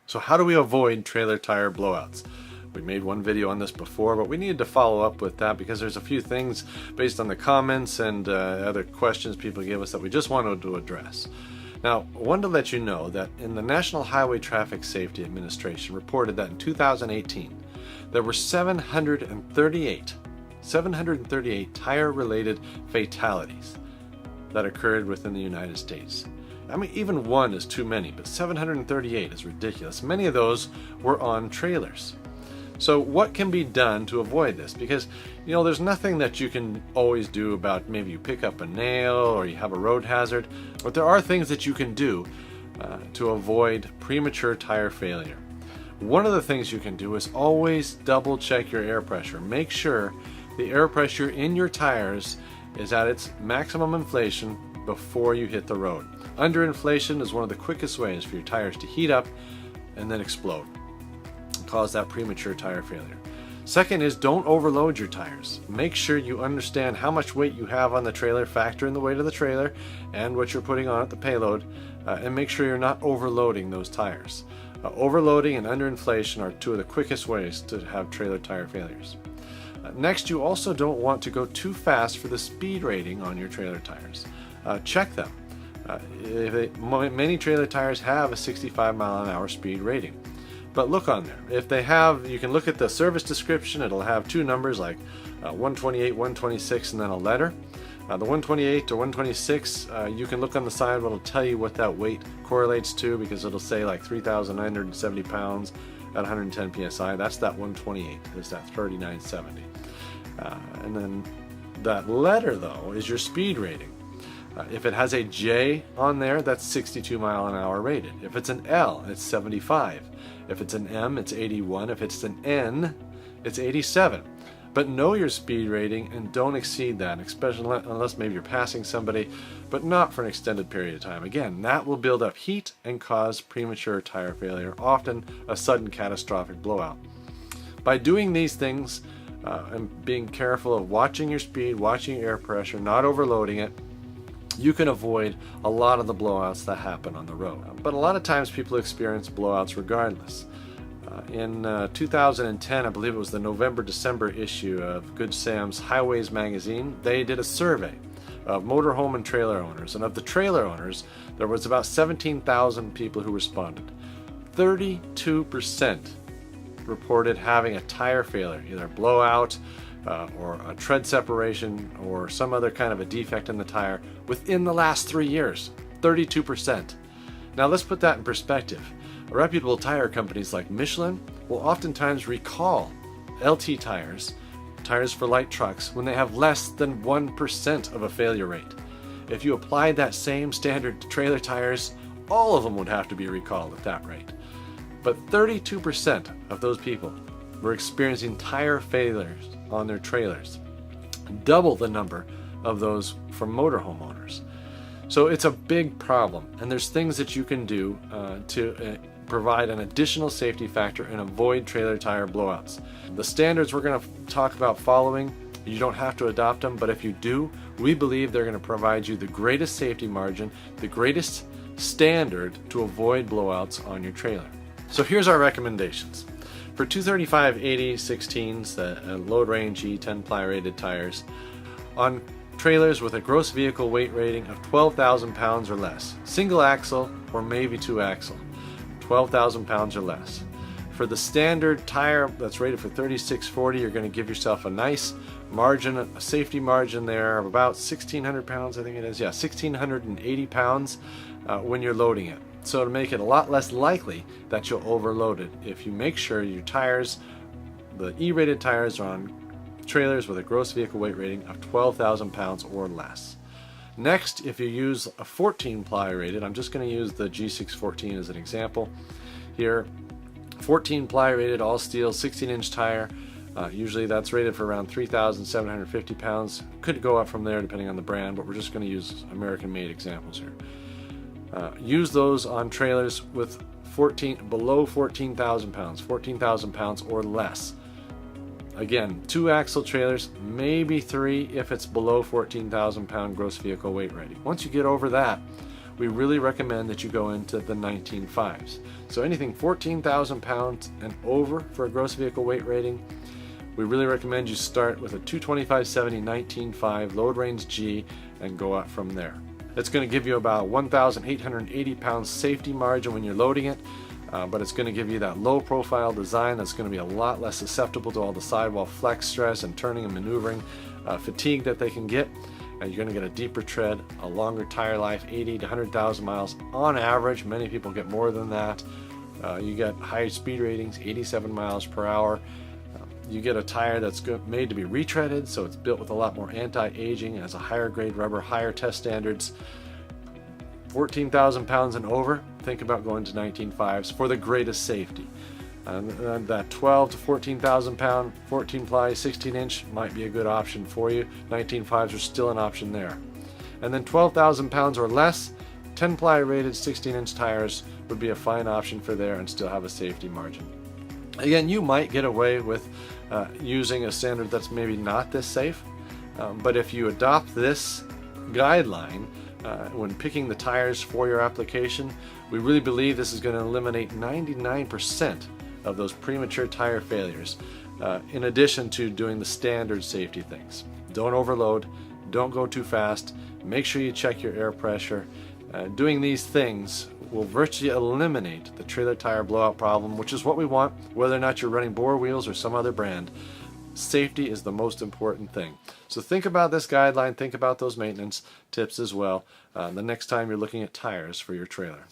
So how do we avoid trailer tire blowouts? We made one video on this before, but we needed to follow up with that because there's a few things based on the comments and other questions people give us that we just wanted to address. Now, I wanted to let you know that in the National Highway Traffic Safety Administration reported that in 2018, there were 738 tire-related fatalities that occurred within the United States. I mean, even one is too many, but 738 is ridiculous. Many of those were on trailers. So what can be done to avoid this? Because, you know, there's nothing that you can always do about maybe you pick up a nail or you have a road hazard, but there are things that you can do to avoid premature tire failure. One of the things you can do is always double check your air pressure. Make sure the air pressure in your tires is at its maximum inflation before you hit the road. Underinflation is one of the quickest ways for your tires to heat up and then explode, cause that premature tire failure. Second is don't overload your tires. Make sure you understand how much weight you have on the trailer, factor in the weight of the trailer and what you're putting on it, the payload, and make sure you're not overloading those tires. Overloading and underinflation are two of the quickest ways to have trailer tire failures. Next, you also don't want to go too fast for the speed rating on your trailer tires. Check them. Many trailer tires have a 65 mile an hour speed rating, but look on there. If they have, you can look at the service description. It'll have two numbers like 128, 126, and then a letter. The 128 or 126, you can look on the side. It'll tell you what that weight correlates to, because it'll say like 3,970 pounds at 110 psi. That's that 128. Is that 3970. And then that letter, though, is your speed rating. If it has a J on there, that's 62 mile an hour rated. If it's an L, it's 75. If it's an M, it's 81. If it's an N, it's 87. But know your speed rating and don't exceed that, especially unless maybe you're passing somebody, but not for an extended period of time. Again, that will build up heat and cause premature tire failure, often a sudden catastrophic blowout. By doing these things and being careful of watching your speed, watching your air pressure, not overloading it, you can avoid a lot of the blowouts that happen on the road. But a lot of times people experience blowouts regardless. In 2010, I believe it was the November-December issue of Good Sam's Highways magazine, they did a survey of motorhome and trailer owners. And of the trailer owners, there was about 17,000 people who responded. 32% reported having a tire failure, either a blowout, or a tread separation, or some other kind of a defect in the tire within the last 3 years. 32%. Now let's put that in perspective. Reputable tire companies like Michelin will oftentimes recall LT tires for light trucks, when they have less than 1% of a failure rate. If you applied that same standard to trailer tires, all of them would have to be recalled at that rate. But 32% of those people were experiencing tire failures on their trailers, double the number of those from motorhome owners. So it's a big problem, and there's things that you can do to provide an additional safety factor and avoid trailer tire blowouts. The standards we're going to talk about following, you don't have to adopt them, but if you do, we believe they're going to provide you the greatest safety margin, the greatest standard to avoid blowouts on your trailer. So here's our recommendations. For 235/80/16s, the load range E 10 ply rated tires, on trailers with a gross vehicle weight rating of 12,000 pounds or less, single axle or maybe two axle, 12,000 pounds or less. For the standard tire that's rated for 36/40, you're going to give yourself a nice margin, a safety margin there of about 1,600 pounds, I think it is. Yeah, 1,680 pounds when you're loading it. So to make it a lot less likely that you'll overload it, if you make sure your tires, the E-rated tires, are on trailers with a gross vehicle weight rating of 12,000 pounds or less. Next, if you use a 14 ply rated, I'm just going to use the G614 as an example here. 14 ply rated, all steel, 16-inch tire. Usually that's rated for around 3,750 pounds. Could go up from there depending on the brand, but we're just going to use American-made examples here. Use those on trailers with below 14,000 pounds, 14,000 pounds or less. Again, two axle trailers, maybe three if it's below 14,000 pound gross vehicle weight rating. Once you get over that, we really recommend that you go into the 19.5s. So anything 14,000 pounds and over for a gross vehicle weight rating, we really recommend you start with a 225/70 19.5 load range G and go up from there. It's going to give you about 1,880 pounds safety margin when you're loading it, but it's going to give you that low profile design that's going to be a lot less susceptible to all the sidewall flex stress and turning and maneuvering fatigue that they can get. And you're going to get a deeper tread, a longer tire life, 80 to 100,000 miles on average. Many people get more than that. You get higher speed ratings, 87 miles per hour. You get a tire that's made to be retreaded, so it's built with a lot more anti-aging, has a higher grade rubber, higher test standards. 14,000 pounds and over, think about going to 19.5s for the greatest safety. And that 12 to 14,000 pound 14 ply 16 inch might be a good option for you. 19.5s are still an option there. And then 12,000 pounds or less, 10 ply rated 16 inch tires would be a fine option for there and still have a safety margin. Again, you might get away with using a standard that's maybe not this safe, but if you adopt this guideline when picking the tires for your application, we really believe this is going to eliminate 99% of those premature tire failures, in addition to doing the standard safety things. Don't overload, don't go too fast, make sure you check your air pressure. Doing these things will virtually eliminate the trailer tire blowout problem, which is what we want, whether or not you're running Boar wheels or some other brand. Safety is the most important thing. So think about this guideline, think about those maintenance tips as well the next time you're looking at tires for your trailer.